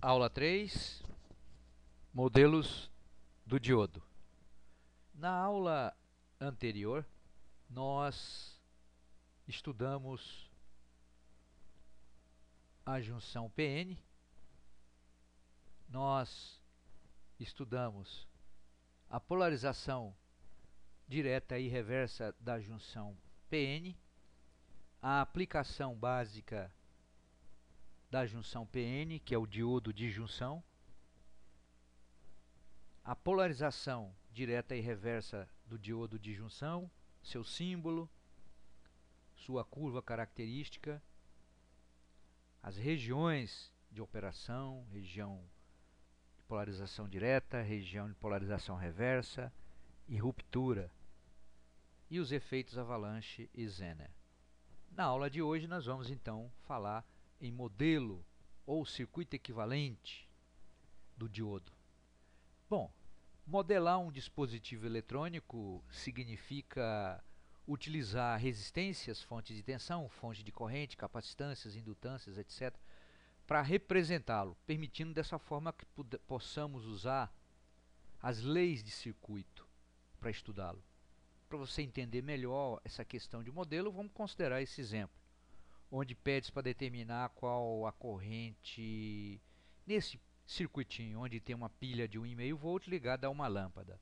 Aula 3, modelos do diodo. Na aula anterior, nós estudamos a junção PN, nós estudamos a polarização direta e reversa da junção PN, a aplicação básica da junção PN, que é o diodo de junção, a polarização direta e reversa do diodo de junção, seu símbolo, sua curva característica, as regiões de operação, região de polarização direta, região de polarização reversa e ruptura, e os efeitos avalanche e Zener. Na aula de hoje nós vamos então falar em modelo ou circuito equivalente do diodo. Bom, modelar um dispositivo eletrônico significa utilizar resistências, fontes de tensão, fonte de corrente, capacitâncias, indutâncias, etc., para representá-lo, permitindo dessa forma que possamos usar as leis de circuito para estudá-lo. Para você entender melhor essa questão de modelo, vamos considerar esse exemplo, onde pede para determinar qual a corrente nesse circuitinho, onde tem uma pilha de 1,5 volt ligada a uma lâmpada.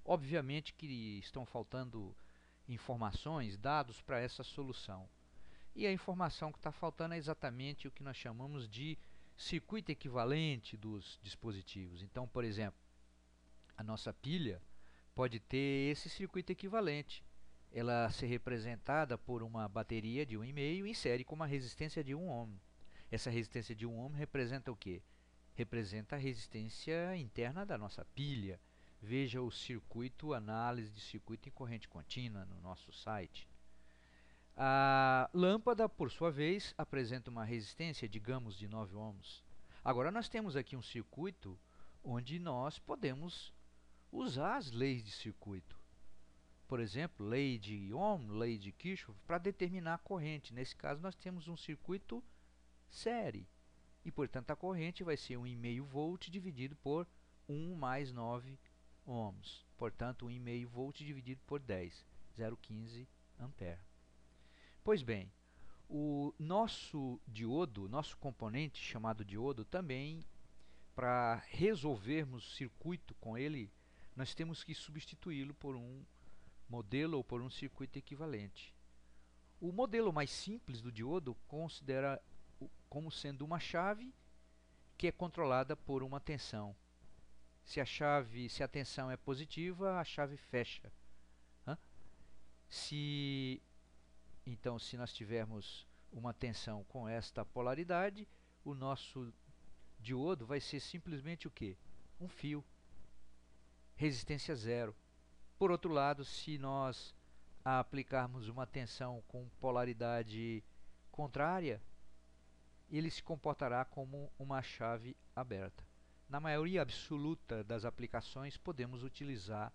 Obviamente que estão faltando informações, dados para essa solução. E a informação que está faltando é exatamente o que nós chamamos de circuito equivalente dos dispositivos. Então, por exemplo, a nossa pilha pode ter esse circuito equivalente. Ela ser representada por uma bateria de 1,5 em série com uma resistência de 1 ohm. Essa resistência de 1 ohm representa o quê? Representa a resistência interna da nossa pilha. Veja o circuito, análise de circuito em corrente contínua no nosso site. A lâmpada, por sua vez, apresenta uma resistência, digamos, de 9 ohms. Agora nós temos aqui um circuito onde nós podemos usar as leis de circuito. Por exemplo, lei de Ohm, lei de Kirchhoff, para determinar a corrente. Nesse caso, nós temos um circuito série. E, portanto, a corrente vai ser 1,5 volt dividido por 1 mais 9 ohms. Portanto, 1,5 volt dividido por 10, 0,15 ampere. Pois bem, o nosso diodo, nosso componente chamado diodo, também, para resolvermos o circuito com ele, nós temos que substituí-lo por um modelo ou por um circuito equivalente. O modelo mais simples do diodo considera como sendo uma chave que é controlada por uma tensão. Se a tensão é positiva, a chave fecha. Então, se nós tivermos uma tensão com esta polaridade, o nosso diodo vai ser simplesmente o quê? Um fio. Resistência zero. Por outro lado, se nós aplicarmos uma tensão com polaridade contrária, ele se comportará como uma chave aberta. Na maioria absoluta das aplicações, podemos utilizar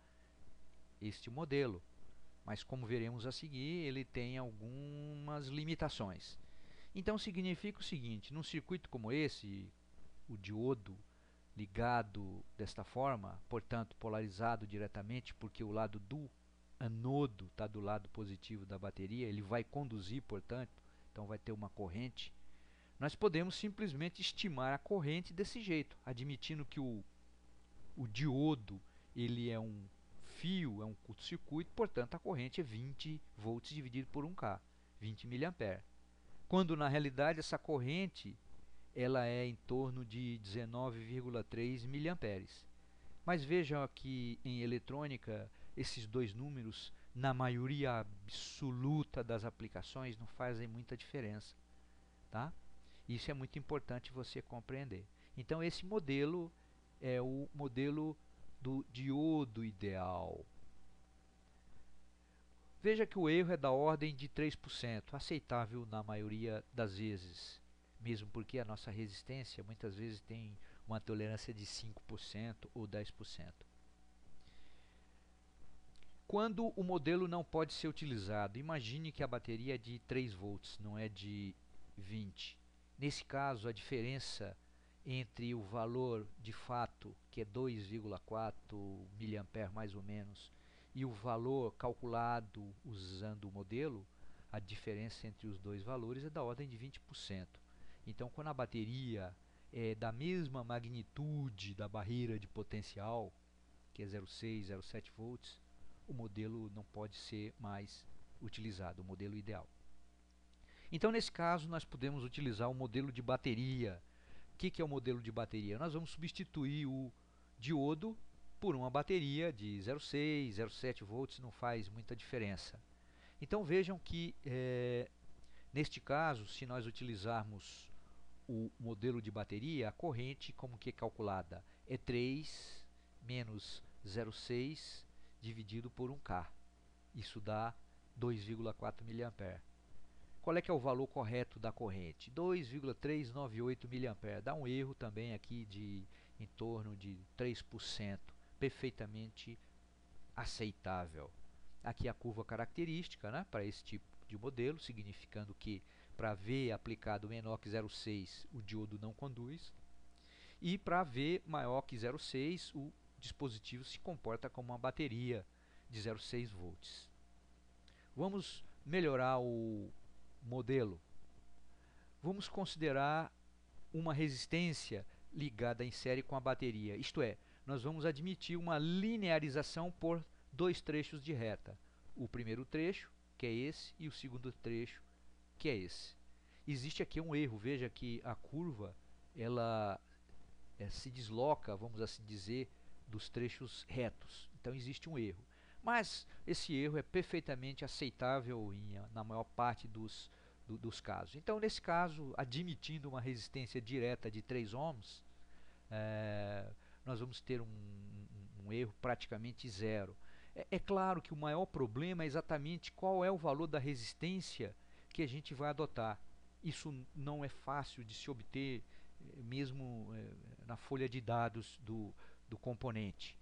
este modelo, mas como veremos a seguir, ele tem algumas limitações. Então significa o seguinte: num circuito como esse, o diodo ligado desta forma, portanto polarizado diretamente, porque o lado do anodo está do lado positivo da bateria, ele vai conduzir, portanto, então vai ter uma corrente. Nós podemos simplesmente estimar a corrente desse jeito, admitindo que o diodo ele é um fio, é um curto-circuito, portanto a corrente é 20 volts dividido por 1K, 20 mA. Quando na realidade essa corrente ela é em torno de 19,3 mA. Mas vejam que em eletrônica esses dois números, na maioria absoluta das aplicações, não fazem muita diferença, tá? Isso é muito importante você compreender. Então esse modelo é o modelo do diodo ideal. Veja que o erro é da ordem de 3%, aceitável na maioria das vezes, mesmo porque a nossa resistência muitas vezes tem uma tolerância de 5% ou 10%. Quando o modelo não pode ser utilizado, imagine que a bateria é de 3 volts, não é de 20. Nesse caso, a diferença entre o valor de fato, que é 2,4 mA mais ou menos, e o valor calculado usando o modelo, a diferença entre os dois valores é da ordem de 20%. Então, quando a bateria é da mesma magnitude da barreira de potencial, que é 0,6, 0,7 volts, o modelo não pode ser mais utilizado, o modelo ideal. Então, nesse caso, nós podemos utilizar o modelo de bateria. O que é o modelo de bateria? Nós vamos substituir o diodo por uma bateria de 0,6, 0,7 volts, não faz muita diferença. Então vejam que, neste caso, se nós utilizarmos o modelo de bateria, a corrente, como que é calculada? É 3 menos 0,6 dividido por 1K. Isso dá 2,4 mA. Qual é que é o valor correto da corrente? 2,398 mA. Dá um erro também aqui de em torno de 3%. Perfeitamente aceitável. Aqui a curva característica, né, para esse tipo de modelo, significando que para V aplicado menor que 0,6 o diodo não conduz, e para V maior que 0,6 o dispositivo se comporta como uma bateria de 0,6 volts. Vamos melhorar o modelo. Vamos considerar uma resistência ligada em série com a bateria, isto é, nós vamos admitir uma linearização por dois trechos de reta. O primeiro trecho, que é esse, e o segundo trecho, que é esse. Existe aqui um erro, veja que a curva ela se desloca, vamos assim dizer, dos trechos retos. Então existe um erro. Mas esse erro é perfeitamente aceitável na maior parte dos casos. Então, nesse caso, admitindo uma resistência direta de 3 ohms, nós vamos ter um erro praticamente zero. É claro que o maior problema é exatamente qual é o valor da resistência que a gente vai adotar. Isso não é fácil de se obter, mesmo na folha de dados do componente.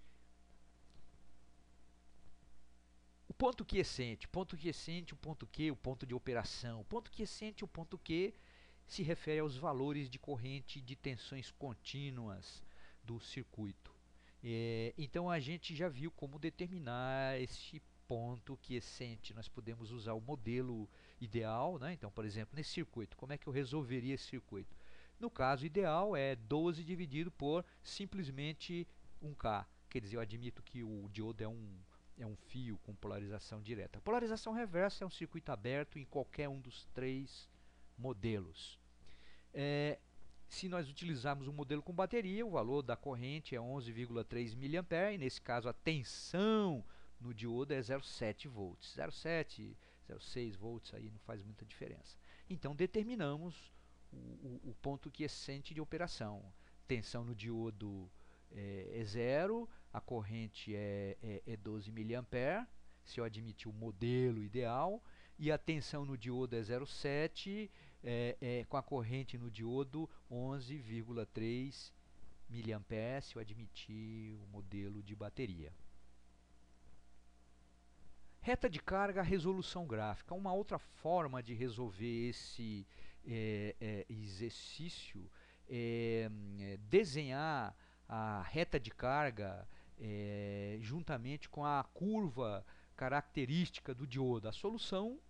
O ponto quiescente, o ponto Q, o ponto de operação. O ponto quiescente, o ponto Q, se refere aos valores de corrente de tensões contínuas do circuito. Então a gente já viu como determinar esse ponto quiescente. Nós podemos usar o modelo ideal, né? Então, por exemplo, nesse circuito, como é que eu resolveria esse circuito? No caso ideal é 12 dividido por simplesmente 1K. Quer dizer, eu admito que o diodo é um fio com polarização direta. A polarização reversa é um circuito aberto em qualquer um dos três modelos. Se nós utilizarmos um modelo com bateria, o valor da corrente é 11,3 mA e nesse caso a tensão no diodo é 0,7 volts. 0,7, 0,6 volts aí não faz muita diferença. Então determinamos o ponto quiescente de operação. Tensão no diodo é zero, a corrente é 12 mA, se eu admitir o modelo ideal, e a tensão no diodo é 0,7, com a corrente no diodo 11,3 mA, se eu admitir o modelo de bateria. Reta de carga, resolução gráfica. Uma outra forma de resolver esse exercício é desenhar a reta de carga juntamente com a curva característica do diodo. A solução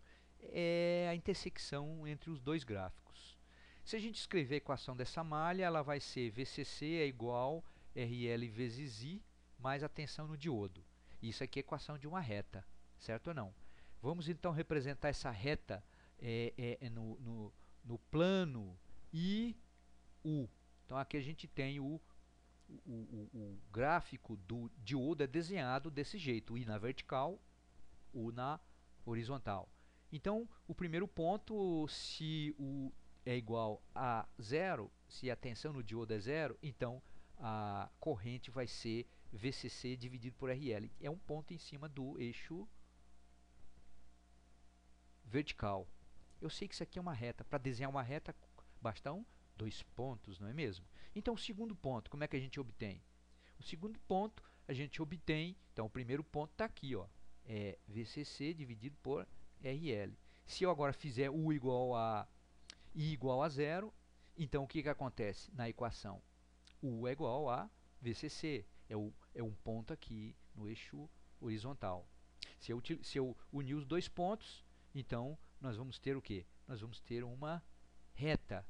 é a intersecção entre os dois gráficos. Se a gente escrever a equação dessa malha, ela vai ser VCC é igual RL vezes I mais a tensão no diodo. Isso aqui é a equação de uma reta, certo ou não? Vamos então representar essa reta no plano IU. Então aqui a gente tem o gráfico do diodo é desenhado desse jeito, I na vertical, U na horizontal. Então, o primeiro ponto, se U é igual a zero, se a tensão no diodo é zero, então a corrente vai ser VCC dividido por RL. É um ponto em cima do eixo vertical. Eu sei que isso aqui é uma reta. Para desenhar uma reta, bastam dois pontos, não é mesmo? Então, o segundo ponto, como é que a gente obtém? O segundo ponto, a gente obtém, então o primeiro ponto está aqui, ó, é VCC dividido por RL. Se eu agora fizer U igual a I igual a zero, Então o que acontece na equação? U é igual a VCC, é um ponto aqui no eixo horizontal. Se eu unir os dois pontos, então nós vamos ter o quê? Nós vamos ter uma reta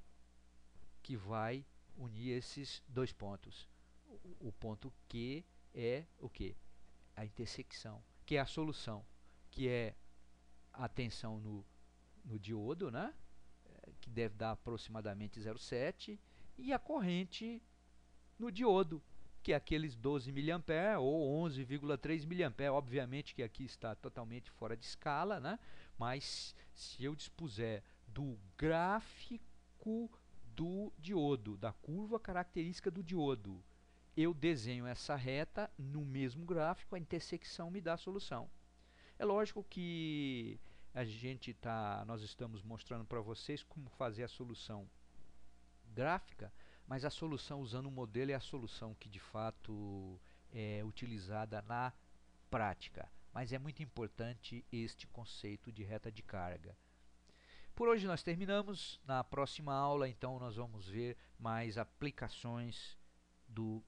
que vai unir esses dois pontos. O ponto Q é o quê? A intersecção, que é a solução, que é a tensão no diodo, né? Que deve dar aproximadamente 0,7, e a corrente no diodo, que é aqueles 12 mA ou 11,3 mA. Obviamente que aqui está totalmente fora de escala, né? Mas se eu dispuser do gráfico do diodo, da curva característica do diodo, eu desenho essa reta no mesmo gráfico, a intersecção me dá a solução. É lógico que nós estamos mostrando para vocês como fazer a solução gráfica, mas a solução usando o modelo é a solução que de fato é utilizada na prática. Mas é muito importante este conceito de reta de carga. Por hoje nós terminamos. Na próxima aula, então, nós vamos ver mais aplicações do